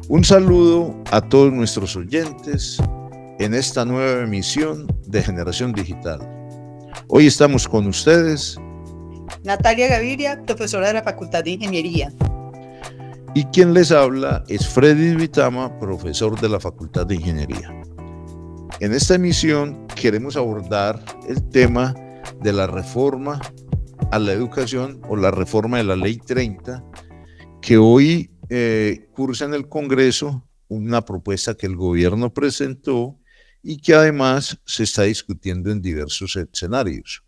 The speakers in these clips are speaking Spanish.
Un saludo a todos nuestros oyentes en esta nueva emisión de Generación Digital. Hoy estamos con ustedes Natalia Gaviria, profesora de la Facultad de Ingeniería. Y quien les habla es Freddy Vitama, profesor de la Facultad de Ingeniería. En esta emisión queremos abordar el tema de la reforma a la educación o la reforma de la Ley 30, que hoy cursa en el Congreso, una propuesta que el gobierno presentó y que además se está discutiendo en diversos escenarios.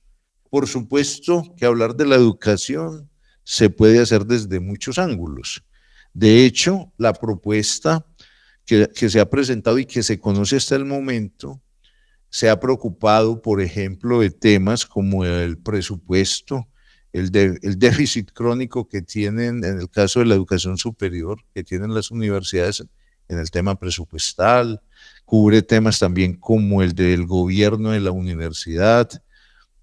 Por supuesto que hablar de la educación se puede hacer desde muchos ángulos. De hecho, la propuesta que se ha presentado y que se conoce hasta el momento se ha preocupado, por ejemplo, de temas como el presupuesto, el déficit crónico que tienen, en el caso de la educación superior, que tienen las universidades en el tema presupuestal, cubre temas también como el del gobierno de la universidad,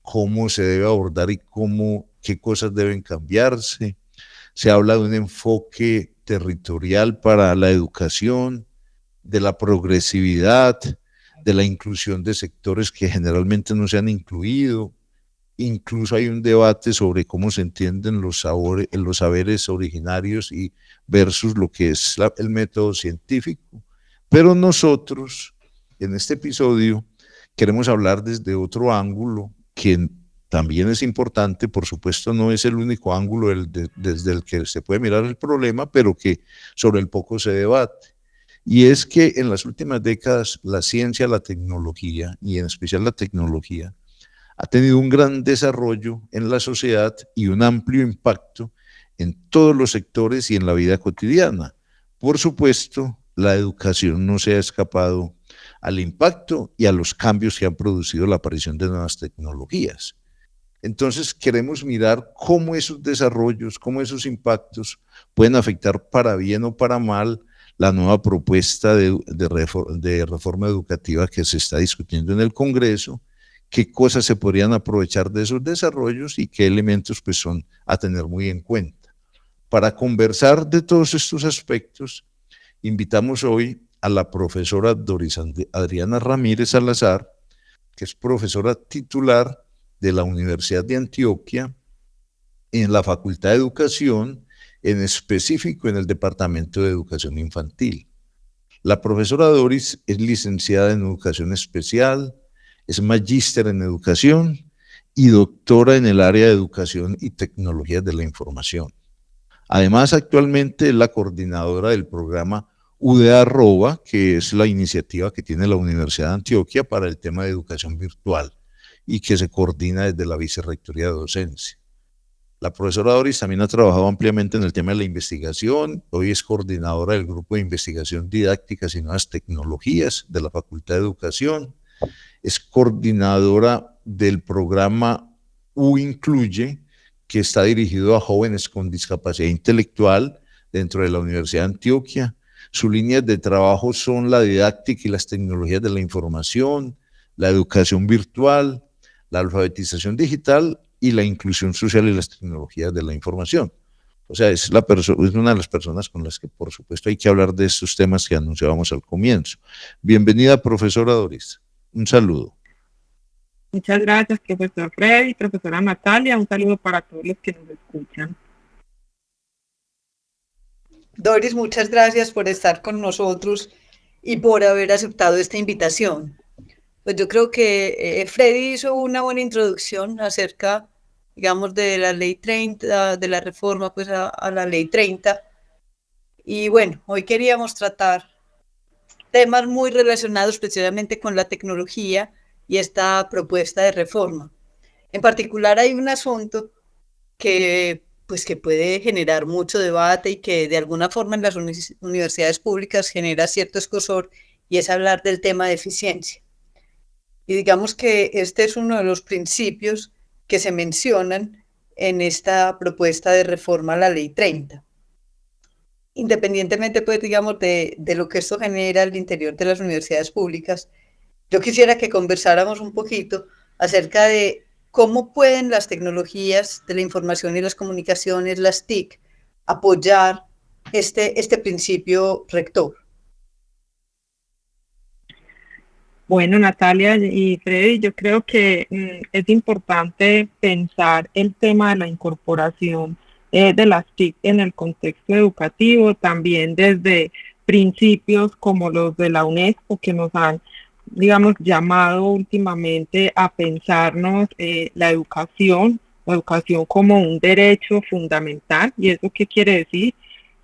cómo se debe abordar y qué cosas deben cambiarse. Se habla de un enfoque territorial para la educación, de la progresividad, de la inclusión de sectores que generalmente no se han incluido. Incluso hay un debate sobre cómo se entienden los saberes originarios y versus lo que es el método científico. Pero nosotros, en este episodio, queremos hablar desde otro ángulo que también es importante, por supuesto no es el único ángulo desde el que se puede mirar el problema, pero que sobre el poco se debate. Y es que en las últimas décadas la ciencia, la tecnología, y en especial la tecnología, ha tenido un gran desarrollo en la sociedad y un amplio impacto en todos los sectores y en la vida cotidiana. Por supuesto, la educación no se ha escapado al impacto y a los cambios que han producido la aparición de nuevas tecnologías. Entonces queremos mirar cómo esos desarrollos, cómo esos impactos pueden afectar para bien o para mal la nueva propuesta de reforma educativa que se está discutiendo en el Congreso, qué cosas se podrían aprovechar de esos desarrollos y qué elementos pues, son a tener muy en cuenta. Para conversar de todos estos aspectos, invitamos hoy a la profesora Doris Adriana Ramírez Salazar, que es profesora titular de la Universidad de Antioquia en la Facultad de Educación, en específico en el Departamento de Educación Infantil. La profesora Doris es licenciada en Educación Especial, es magíster en Educación y doctora en el área de Educación y Tecnologías de la Información. Además, actualmente es la coordinadora del programa UDA-ROBA, que es la iniciativa que tiene la Universidad de Antioquia para el tema de educación virtual y que se coordina desde la Vicerrectoría de Docencia. La profesora Doris también ha trabajado ampliamente en el tema de la investigación. Hoy es coordinadora del Grupo de Investigación Didácticas y Nuevas Tecnologías de la Facultad de Educación. Es coordinadora del programa U-Incluye, que está dirigido a jóvenes con discapacidad intelectual dentro de la Universidad de Antioquia. Sus líneas de trabajo son la didáctica y las tecnologías de la información, la educación virtual, la alfabetización digital y la inclusión social y las tecnologías de la información. O sea, es una de las personas con las que, por supuesto, hay que hablar de estos temas que anunciábamos al comienzo. Bienvenida, profesora Doris. Un saludo. Muchas gracias, profesor Freddy, profesora Natalia. Un saludo para todos los que nos escuchan. Doris, muchas gracias por estar con nosotros y por haber aceptado esta invitación. Pues yo creo que Freddy hizo una buena introducción acerca, digamos, de la Ley 30, de la reforma pues, a la Ley 30. Y bueno, hoy queríamos tratar temas muy relacionados precisamente con la tecnología y esta propuesta de reforma. En particular hay un asunto que puede generar mucho debate y que de alguna forma en las universidades públicas genera cierto escozor, y es hablar del tema de eficiencia. Y digamos que este es uno de los principios que se mencionan en esta propuesta de reforma a la Ley 30. Independientemente, pues, digamos, de lo que esto genera al interior de las universidades públicas, yo quisiera que conversáramos un poquito acerca de cómo pueden las tecnologías de la información y las comunicaciones, las TIC, apoyar este principio rector? Bueno, Natalia y Freddy, yo creo que es importante pensar el tema de la incorporación de las TIC en el contexto educativo, también desde principios como los de la UNESCO que nos han, digamos, llamado últimamente a pensarnos la educación como un derecho fundamental. ¿Y eso qué quiere decir?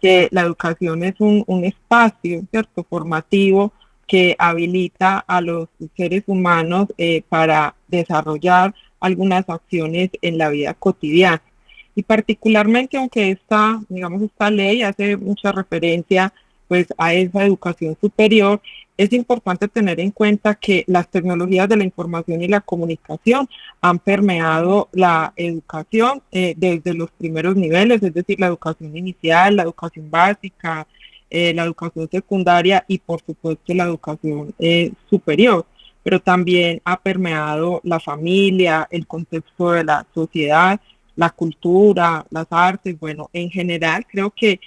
Que la educación es un espacio, ¿cierto?, formativo que habilita a los seres humanos para desarrollar algunas acciones en la vida cotidiana. Y particularmente, aunque esta ley hace mucha referencia pues a esa educación superior, es importante tener en cuenta que las tecnologías de la información y la comunicación han permeado la educación desde los primeros niveles, es decir, la educación inicial, la educación básica, la educación secundaria y por supuesto la educación superior, pero también ha permeado la familia, el contexto de la sociedad, la cultura, las artes. Bueno, en general creo que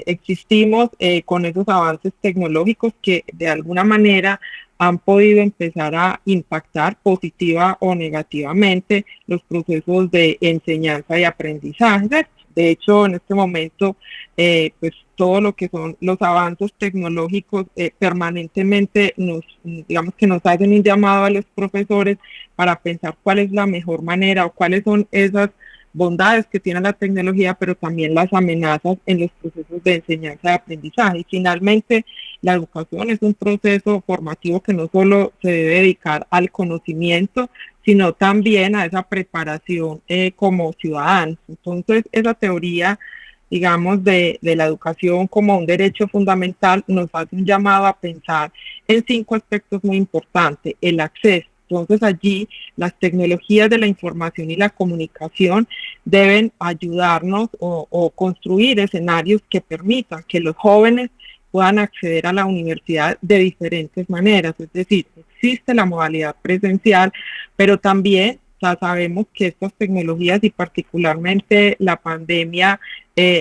existimos con esos avances tecnológicos que de alguna manera han podido empezar a impactar positiva o negativamente los procesos de enseñanza y aprendizaje. De hecho, en este momento, pues todo lo que son los avances tecnológicos permanentemente digamos que nos hacen un llamado a los profesores para pensar cuál es la mejor manera o cuáles son esas bondades que tiene la tecnología, pero también las amenazas en los procesos de enseñanza y aprendizaje. Y finalmente, la educación es un proceso formativo que no solo se debe dedicar al conocimiento, sino también a esa preparación como ciudadanos. Entonces, esa teoría, digamos, de la educación como un derecho fundamental nos hace un llamado a pensar en 5 aspectos muy importantes. El acceso. Entonces allí las tecnologías de la información y la comunicación deben ayudarnos o construir escenarios que permitan que los jóvenes puedan acceder a la universidad de diferentes maneras. Es decir, existe la modalidad presencial, pero también ya sabemos que estas tecnologías y particularmente la pandemia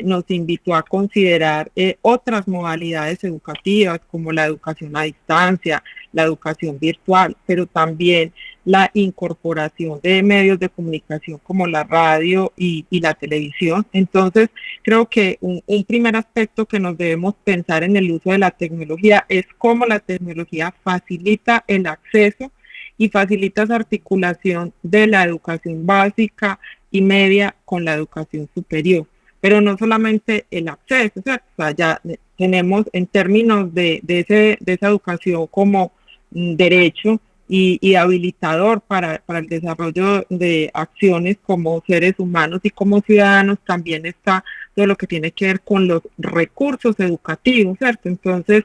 nos invitó a considerar otras modalidades educativas como la educación a distancia, la educación virtual, pero también la incorporación de medios de comunicación como la radio y la televisión. Entonces, creo que un primer aspecto que nos debemos pensar en el uso de la tecnología es cómo la tecnología facilita el acceso y facilita esa articulación de la educación básica y media con la educación superior. Pero no solamente el acceso, ¿cierto? O sea, ya tenemos en términos de esa educación como derecho y habilitador para el desarrollo de acciones como seres humanos y como ciudadanos, también está todo lo que tiene que ver con los recursos educativos, ¿cierto? Entonces,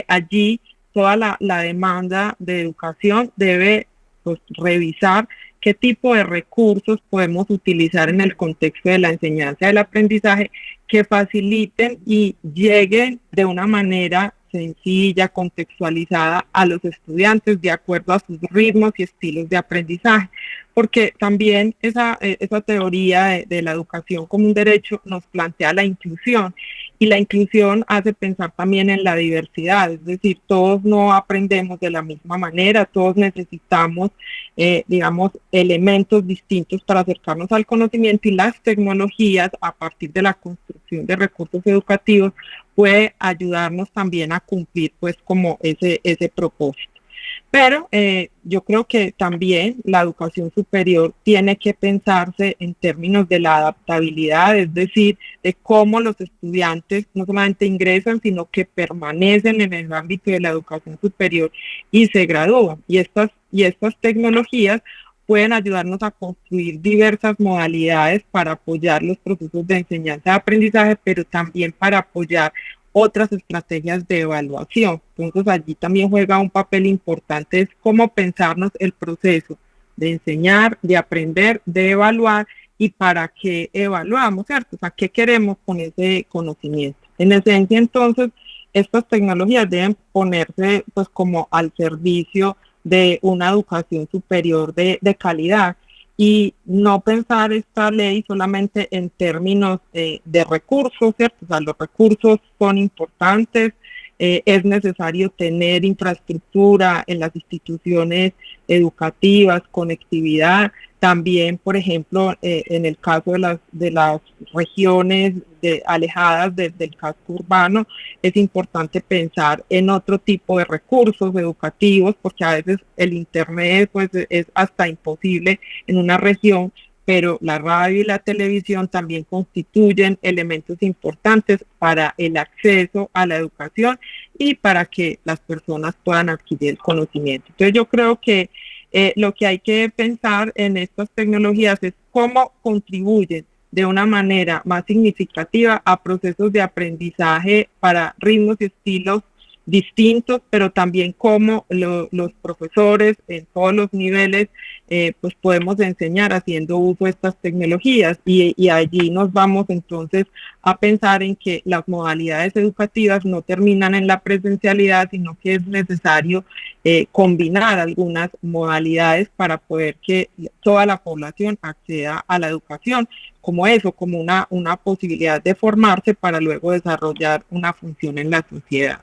allí toda la demanda de educación debe pues, revisar qué tipo de recursos podemos utilizar en el contexto de la enseñanza y el aprendizaje que faciliten y lleguen de una manera sencilla, contextualizada a los estudiantes de acuerdo a sus ritmos y estilos de aprendizaje. Porque también esa teoría de la educación como un derecho nos plantea la inclusión. Y la inclusión hace pensar también en la diversidad, es decir, todos no aprendemos de la misma manera, todos necesitamos, digamos, elementos distintos para acercarnos al conocimiento y las tecnologías a partir de la construcción de recursos educativos puede ayudarnos también a cumplir pues como ese propósito. Pero yo creo que también la educación superior tiene que pensarse en términos de la adaptabilidad, es decir, de cómo los estudiantes no solamente ingresan, sino que permanecen en el ámbito de la educación superior y se gradúan. Y estas tecnologías pueden ayudarnos a construir diversas modalidades para apoyar los procesos de enseñanza y aprendizaje, pero también para apoyar otras estrategias de evaluación. Entonces allí también juega un papel importante, es cómo pensarnos el proceso de enseñar, de aprender, de evaluar y para qué evaluamos, ¿cierto? O sea, ¿qué queremos con ese conocimiento? En esencia, entonces, estas tecnologías deben ponerse pues como al servicio de una educación superior de calidad y no pensar esta ley solamente en términos de recursos, ¿cierto? O sea, los recursos son importantes, es necesario tener infraestructura en las instituciones educativas, conectividad. También, por ejemplo, en el caso de las regiones alejadas del casco urbano, es importante pensar en otro tipo de recursos educativos, porque a veces el Internet pues, es hasta imposible en una región, pero la radio y la televisión también constituyen elementos importantes para el acceso a la educación y para que las personas puedan adquirir el conocimiento. Entonces yo creo que lo que hay que pensar en estas tecnologías es cómo contribuyen de una manera más significativa a procesos de aprendizaje para ritmos y estilos distintos, pero también cómo los profesores en todos los niveles pues podemos enseñar haciendo uso de estas tecnologías y allí nos vamos entonces a pensar en que las modalidades educativas no terminan en la presencialidad, sino que es necesario combinar algunas modalidades para poder que toda la población acceda a la educación, como eso, como una posibilidad de formarse para luego desarrollar una función en la sociedad.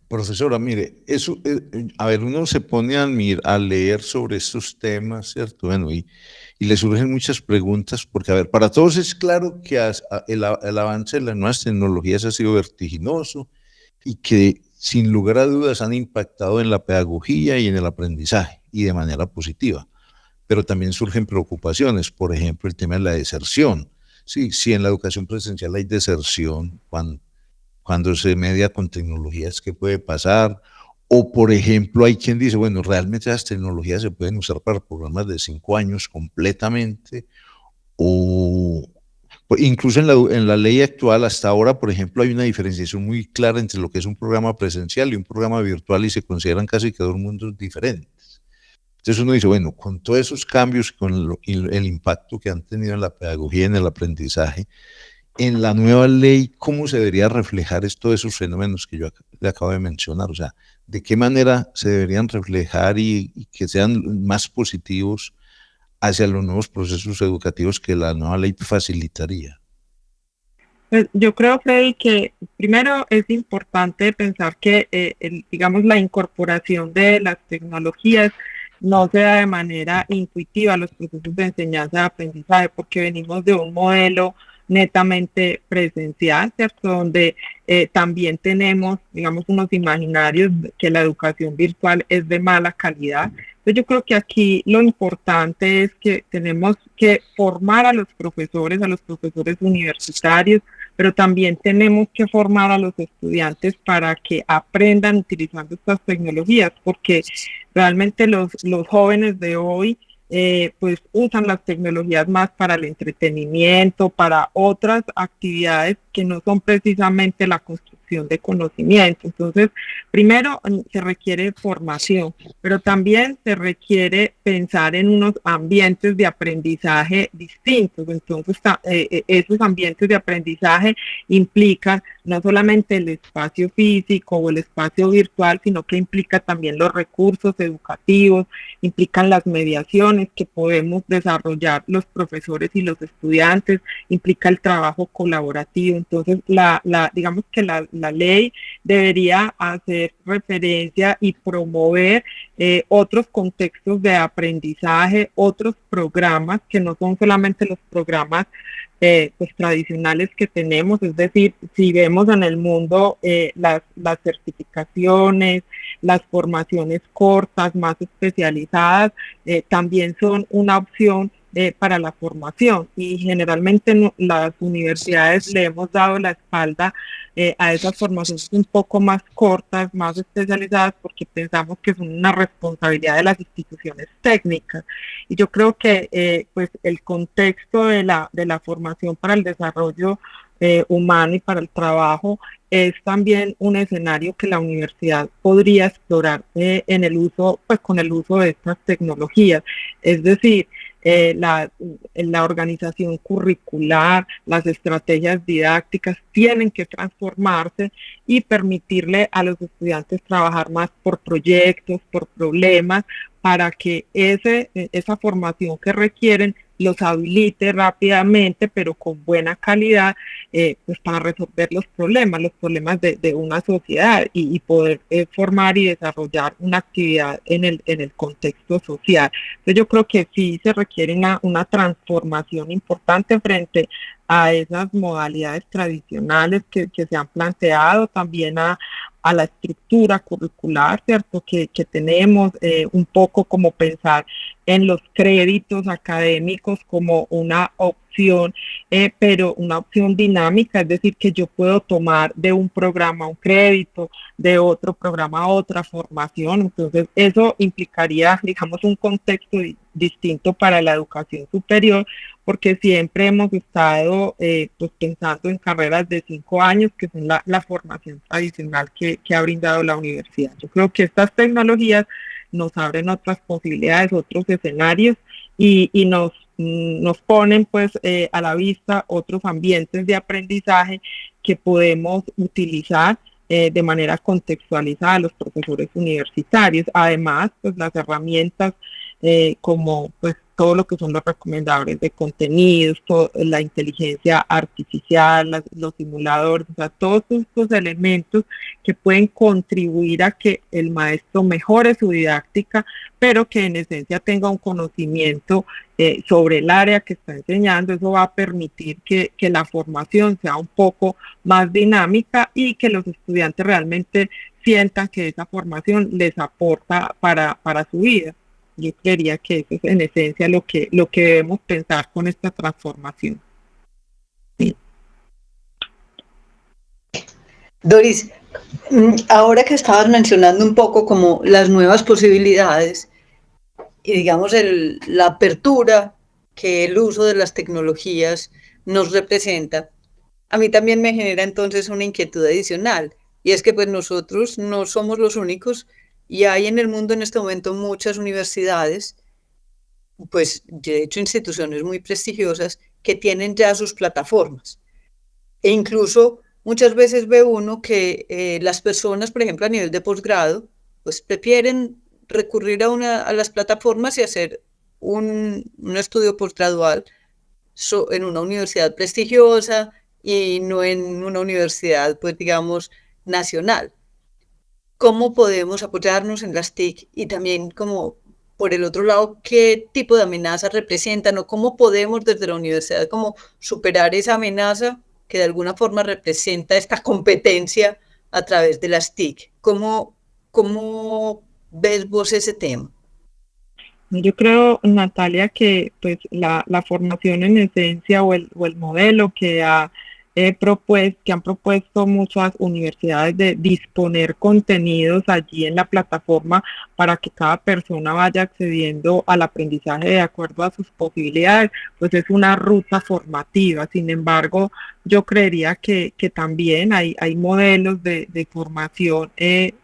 Profesora, mire, eso, a ver, uno se pone a leer sobre estos temas, ¿cierto? Bueno, y le surgen muchas preguntas, porque, a ver, para todos es claro que el avance de las nuevas tecnologías ha sido vertiginoso y que, sin lugar a dudas, han impactado en la pedagogía y en el aprendizaje, y de manera positiva. Pero también surgen preocupaciones, por ejemplo, el tema de la deserción. Sí, si en la educación presencial hay deserción, cuando se media con tecnologías, ¿qué puede pasar? O, por ejemplo, hay quien dice, bueno, realmente esas tecnologías se pueden usar para programas de 5 años completamente, o incluso en la ley actual, hasta ahora, por ejemplo, hay una diferenciación muy clara entre lo que es un programa presencial y un programa virtual y se consideran casi que dos mundos diferentes. Entonces uno dice, bueno, con todos esos cambios, con el impacto que han tenido en la pedagogía y en el aprendizaje, en la nueva ley, ¿cómo se debería reflejar todos esos fenómenos que yo le acabo de mencionar? O sea, ¿de qué manera se deberían reflejar y que sean más positivos hacia los nuevos procesos educativos que la nueva ley facilitaría? Pues yo creo, Freddy, que primero es importante pensar que, digamos, la incorporación de las tecnologías no se da de manera intuitiva a los procesos de enseñanza y aprendizaje, porque venimos de un modelo netamente presencial, ¿cierto? Donde también tenemos, digamos, unos imaginarios que la educación virtual es de mala calidad. Entonces yo creo que aquí lo importante es que tenemos que formar a los profesores universitarios, pero también tenemos que formar a los estudiantes para que aprendan utilizando estas tecnologías, porque realmente los jóvenes de hoy pues usan las tecnologías más para el entretenimiento, para otras actividades que no son precisamente la construcción de conocimiento. Entonces, primero se requiere formación, pero también se requiere pensar en unos ambientes de aprendizaje distintos. Entonces, esos ambientes de aprendizaje implican no solamente el espacio físico o el espacio virtual, sino que implica también los recursos educativos, implican las mediaciones que podemos desarrollar los profesores y los estudiantes, implica el trabajo colaborativo. Entonces, digamos que la ley debería hacer referencia y promover otros contextos de aprendizaje, otros programas que no son solamente los programas pues tradicionales que tenemos, es decir, si vemos en el mundo las certificaciones, las formaciones cortas, más especializadas, también son una opción para la formación, y generalmente las universidades le hemos dado la espalda a esas formaciones un poco más cortas, más especializadas, porque pensamos que son una responsabilidad de las instituciones técnicas. Y yo creo que pues el contexto de la formación para el desarrollo humano y para el trabajo es también un escenario que la universidad podría explorar en el uso, pues con el uso de estas tecnologías. Es decir, la organización curricular, las estrategias didácticas tienen que transformarse y permitirle a los estudiantes trabajar más por proyectos, por problemas, para que esa formación que requieren los habilite rápidamente, pero con buena calidad, pues para resolver los problemas de una sociedad y poder formar y desarrollar una actividad en el contexto social. Entonces yo creo que sí se requiere una transformación importante frente a esas modalidades tradicionales que se han planteado, también a la estructura curricular, ¿cierto? Que tenemos, un poco como pensar en los créditos académicos como una opción, pero una opción dinámica, es decir, que yo puedo tomar de un programa un crédito, de otro programa otra formación. Entonces eso implicaría, digamos, un contexto distinto para la educación superior, porque siempre hemos estado pues pensando en carreras de 5 años, que son la formación tradicional que ha brindado la universidad. Yo creo que estas tecnologías nos abren otras posibilidades, otros escenarios y nos ponen pues a la vista otros ambientes de aprendizaje que podemos utilizar de manera contextualizada a los profesores universitarios. Además, pues las herramientas como pues todo lo que son los recomendadores de contenidos, la inteligencia artificial, los simuladores, o sea, todos estos elementos que pueden contribuir a que el maestro mejore su didáctica, pero que en esencia tenga un conocimiento sobre el área que está enseñando. Eso va a permitir que la formación sea un poco más dinámica y que los estudiantes realmente sientan que esa formación les aporta para su vida. Yo creería que eso es en esencia lo que debemos pensar con esta transformación. Sí. Doris, ahora que estabas mencionando un poco como las nuevas posibilidades y digamos la apertura que el uso de las tecnologías nos representa, a mí también me genera entonces una inquietud adicional, y es que pues nosotros no somos los únicos y hay en el mundo en este momento muchas universidades, pues de hecho instituciones muy prestigiosas que tienen ya sus plataformas. E incluso muchas veces ve uno que las personas, por ejemplo, a nivel de posgrado, pues prefieren recurrir a las plataformas y hacer un estudio postgradual en una universidad prestigiosa y no en una universidad, pues digamos, nacional. ¿Cómo podemos apoyarnos en las TIC? Y también como por el otro lado, ¿qué tipo de amenazas representan o cómo podemos desde la universidad como superar esa amenaza que de alguna forma representa esta competencia a través de las TIC? ¿Cómo ves vos ese tema? Yo creo, Natalia, que pues la formación en esencia o el modelo que que han propuesto muchas universidades de disponer contenidos allí en la plataforma para que cada persona vaya accediendo al aprendizaje de acuerdo a sus posibilidades, pues es una ruta formativa. Sin embargo, yo creería que también hay modelos de formación en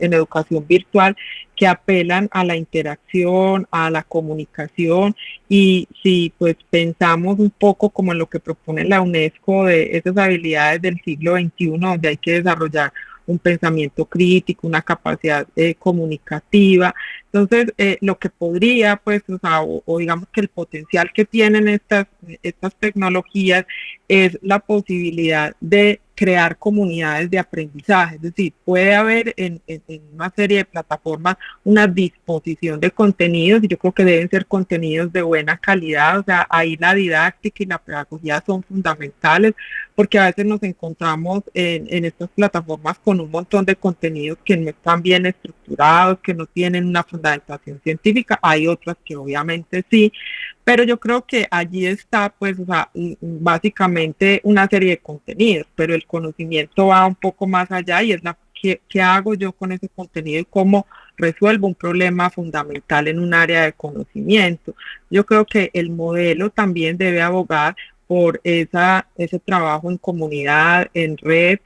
educación virtual que apelan a la interacción, a la comunicación, y si pues pensamos un poco como en lo que propone la UNESCO de esas habilidades del siglo XXI, donde hay que desarrollar un pensamiento crítico, una capacidad comunicativa. Entonces, lo que podría, pues, o digamos que el potencial que tienen estas tecnologías es la posibilidad de crear comunidades de aprendizaje. Es decir, puede haber en una serie de plataformas una disposición de contenidos, y yo creo que deben ser contenidos de buena calidad. O sea, ahí la didáctica y la pedagogía son fundamentales, porque a veces nos encontramos en estas plataformas con un montón de contenidos que no están bien estructurados, que no tienen una fundamentación científica. Hay otras que obviamente sí, pero yo creo que allí está, pues, o sea, básicamente una serie de contenidos, pero el conocimiento va un poco más allá, y es ¿qué hago yo con ese contenido y cómo resuelvo un problema fundamental en un área de conocimiento? Yo creo que el modelo también debe abogar por ese trabajo en comunidad, en red,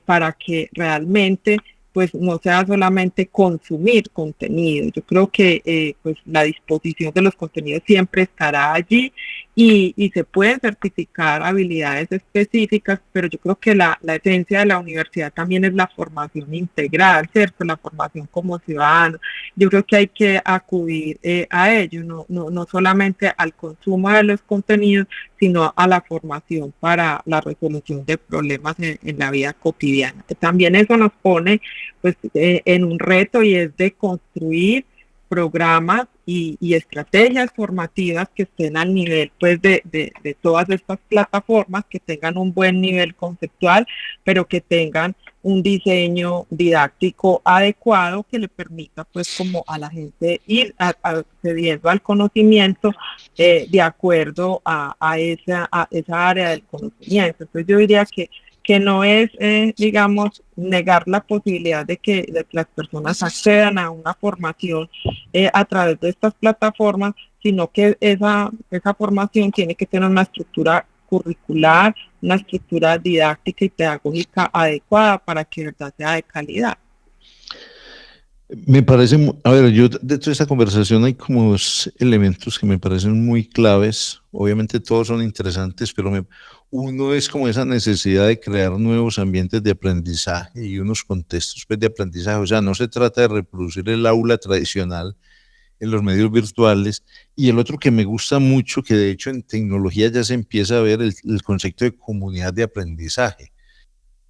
para que realmente pues no sea solamente consumir contenido. Yo creo que pues la disposición de los contenidos siempre estará allí y se pueden certificar habilidades específicas, pero yo creo que la esencia de la universidad también es la formación integral, ¿cierto? La formación como ciudadano. Yo creo que hay que acudir a ello, no solamente al consumo de los contenidos, sino a la formación para la resolución de problemas en la vida cotidiana. También eso nos pone pues en un reto, y es de construir programas y estrategias formativas que estén al nivel pues de todas estas plataformas, que tengan un buen nivel conceptual, pero que tengan un diseño didáctico adecuado que le permita pues como a la gente ir accediendo al conocimiento de acuerdo a esa área del conocimiento. Entonces yo diría que no es, digamos, negar la posibilidad de que las personas accedan a una formación a través de estas plataformas, sino que esa formación tiene que tener una estructura curricular, una estructura didáctica y pedagógica adecuada para que de verdad sea de calidad. Me parece, a ver, yo de toda esta conversación hay como dos elementos que me parecen muy claves. Obviamente todos son interesantes, pero uno es como esa necesidad de crear nuevos ambientes de aprendizaje y unos contextos pues, de aprendizaje. O sea, no se trata de reproducir el aula tradicional en los medios virtuales. Y el otro que me gusta mucho, que de hecho en tecnología ya se empieza a ver el concepto de comunidad de aprendizaje.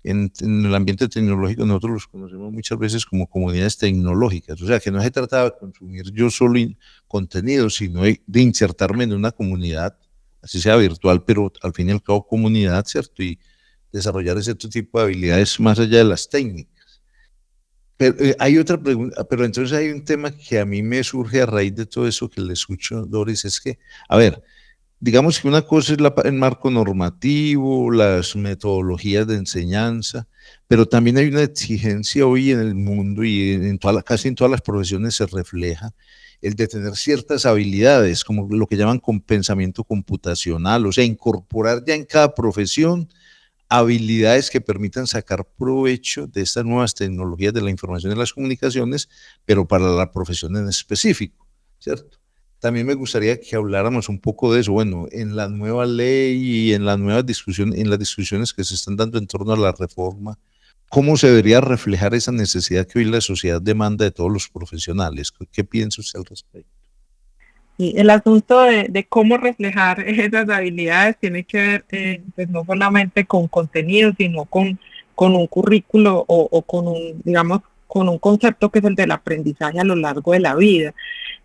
En el ambiente tecnológico nosotros los conocemos muchas veces como comunidades tecnológicas, o sea que no se trata de consumir yo solo contenido, sino de insertarme en una comunidad, así sea virtual, pero al fin y al cabo comunidad, ¿cierto? Y desarrollar ese tipo de habilidades más allá de las técnicas. Pero hay otra pregunta, pero entonces hay un tema que a mí me surge a raíz de todo eso que le escucho, Doris, es que, a ver, digamos que una cosa es el marco normativo, las metodologías de enseñanza, pero también hay una exigencia hoy en el mundo y casi en todas las profesiones se refleja el de tener ciertas habilidades, como lo que llaman pensamiento computacional, o sea, incorporar ya en cada profesión habilidades que permitan sacar provecho de estas nuevas tecnologías de la información y las comunicaciones, pero para la profesión en específico, ¿cierto? También me gustaría que habláramos un poco de eso, bueno, en la nueva ley y en la nueva discusión, en las discusiones que se están dando en torno a la reforma, ¿cómo se debería reflejar esa necesidad que hoy la sociedad demanda de todos los profesionales? ¿Qué piensa usted al respecto? Y el asunto de cómo reflejar esas habilidades tiene que ver pues no solamente con contenido, sino con un currículo o con un, digamos, con un concepto que es el del aprendizaje a lo largo de la vida.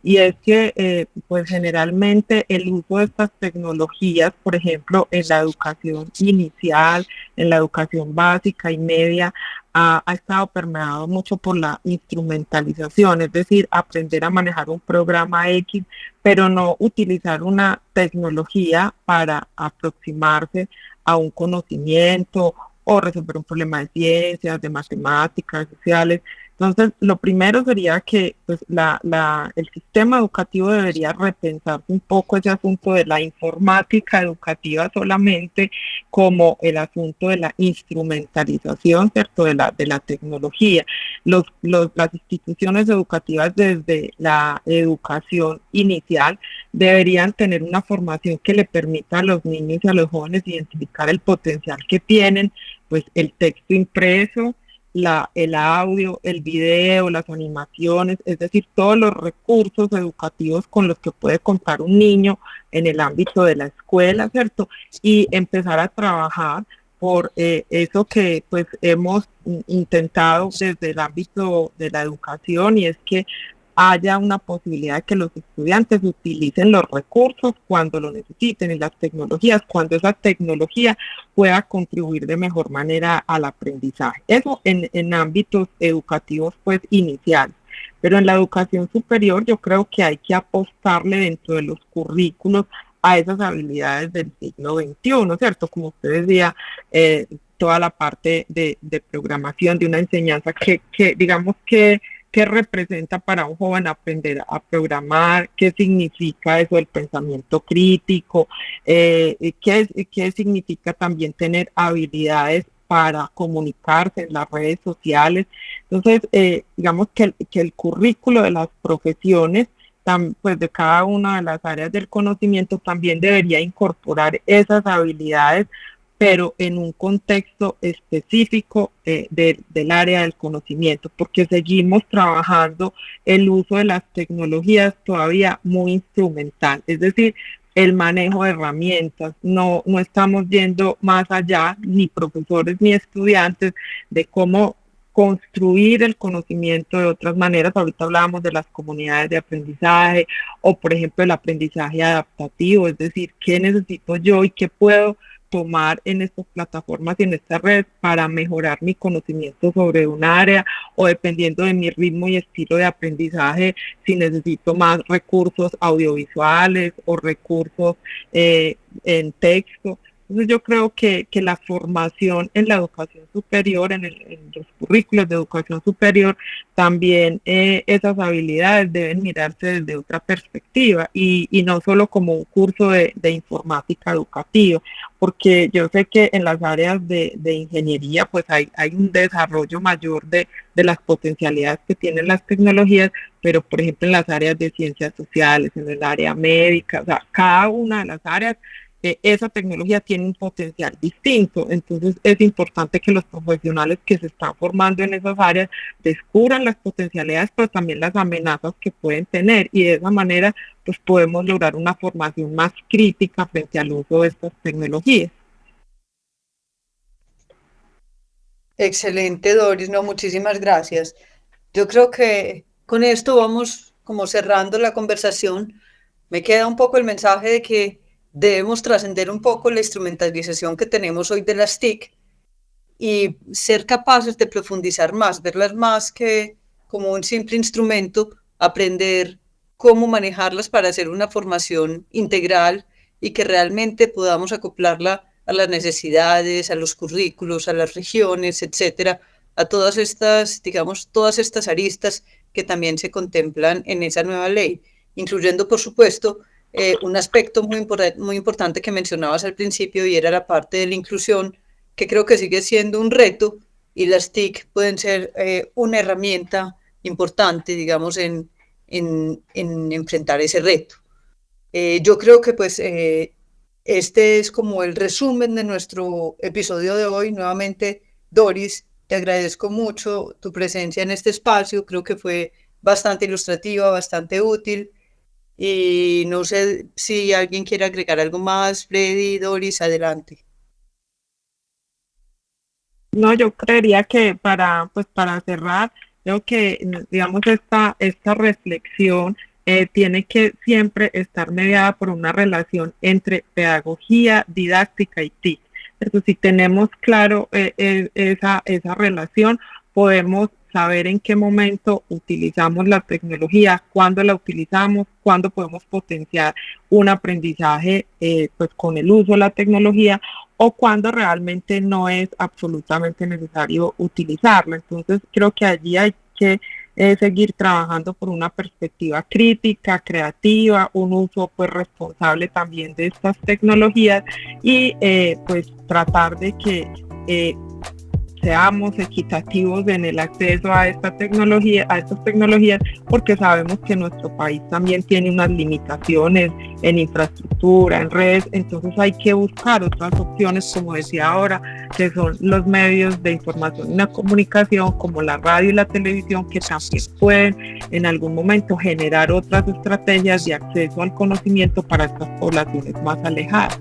Y es que pues generalmente el uso de estas tecnologías, por ejemplo, en la educación inicial, en la educación básica y media, ha estado permeado mucho por la instrumentalización, es decir, aprender a manejar un programa X, pero no utilizar una tecnología para aproximarse a un conocimiento o resolver un problema de ciencias, de matemáticas, sociales. Entonces, lo primero sería que pues, el sistema educativo debería repensarse un poco ese asunto de la informática educativa solamente como el asunto de la instrumentalización, ¿cierto? De la tecnología. Las instituciones educativas desde la educación inicial deberían tener una formación que le permita a los niños y a los jóvenes identificar el potencial que tienen, pues el texto impreso, el audio, el video, las animaciones, es decir, todos los recursos educativos con los que puede contar un niño en el ámbito de la escuela, ¿cierto? Y empezar a trabajar por eso que pues hemos intentado desde el ámbito de la educación, y es que haya una posibilidad de que los estudiantes utilicen los recursos cuando lo necesiten y las tecnologías, cuando esa tecnología pueda contribuir de mejor manera al aprendizaje. Eso en ámbitos educativos pues iniciales. Pero en la educación superior yo creo que hay que apostarle dentro de los currículos a esas habilidades del siglo XXI, ¿cierto? Como usted decía, toda la parte de programación, de una enseñanza que digamos que ¿qué representa para un joven aprender a programar? ¿Qué significa eso del pensamiento crítico? ¿Qué significa también tener habilidades para comunicarse en las redes sociales. Entonces, digamos que el currículo de las profesiones, pues de cada una de las áreas del conocimiento, también debería incorporar esas habilidades, pero en un contexto específico del área del conocimiento, porque seguimos trabajando el uso de las tecnologías todavía muy instrumental, es decir, el manejo de herramientas. No estamos yendo más allá, ni profesores ni estudiantes, de cómo construir el conocimiento de otras maneras. Ahorita hablábamos de las comunidades de aprendizaje o, por ejemplo, el aprendizaje adaptativo, es decir, qué necesito yo y qué puedo tomar en estas plataformas y en esta red para mejorar mi conocimiento sobre un área, o dependiendo de mi ritmo y estilo de aprendizaje, si necesito más recursos audiovisuales o recursos en texto. Entonces yo creo que la formación en la educación superior, en los currículos de educación superior, también esas habilidades deben mirarse desde otra perspectiva y no solo como un curso de informática educativa, porque yo sé que en las áreas de ingeniería pues hay un desarrollo mayor de las potencialidades que tienen las tecnologías, pero por ejemplo en las áreas de ciencias sociales, en el área médica, o sea, cada una de las áreas, esa tecnología tiene un potencial distinto. Entonces es importante que los profesionales que se están formando en esas áreas descubran las potencialidades, pero también las amenazas que pueden tener, y de esa manera pues podemos lograr una formación más crítica frente al uso de estas tecnologías. Excelente, Doris, no, muchísimas gracias. Yo creo que con esto vamos como cerrando la conversación. Me queda un poco el mensaje de que debemos trascender un poco la instrumentalización que tenemos hoy de las TIC y ser capaces de profundizar más, verlas más que como un simple instrumento, aprender cómo manejarlas para hacer una formación integral y que realmente podamos acoplarla a las necesidades, a los currículos, a las regiones, etcétera, a todas estas, digamos, todas estas aristas que también se contemplan en esa nueva ley, incluyendo, por supuesto, un aspecto muy importante que mencionabas al principio, y era la parte de la inclusión, que creo que sigue siendo un reto, y las TIC pueden ser una herramienta importante, digamos, en enfrentar ese reto. Yo creo que pues este es como el resumen de nuestro episodio de hoy. Nuevamente, Doris, te agradezco mucho tu presencia en este espacio, creo que fue bastante ilustrativa, bastante útil. Y no sé si alguien quiere agregar algo más. Freddy, Doris, adelante. No, yo creería que para cerrar, creo que, digamos, esta reflexión tiene que siempre estar mediada por una relación entre pedagogía, didáctica y TIC. Entonces, si tenemos claro esa relación, podemos saber en qué momento utilizamos la tecnología, cuándo la utilizamos, cuándo podemos potenciar un aprendizaje pues con el uso de la tecnología, o cuando realmente no es absolutamente necesario utilizarla. Entonces creo que allí hay que seguir trabajando por una perspectiva crítica, creativa, un uso pues responsable también de estas tecnologías, y pues tratar de que seamos equitativos en el acceso a estas tecnologías, porque sabemos que nuestro país también tiene unas limitaciones en infraestructura, en redes. Entonces hay que buscar otras opciones, como decía ahora, que son los medios de información y la comunicación, como la radio y la televisión, que también pueden en algún momento generar otras estrategias de acceso al conocimiento para estas poblaciones más alejadas.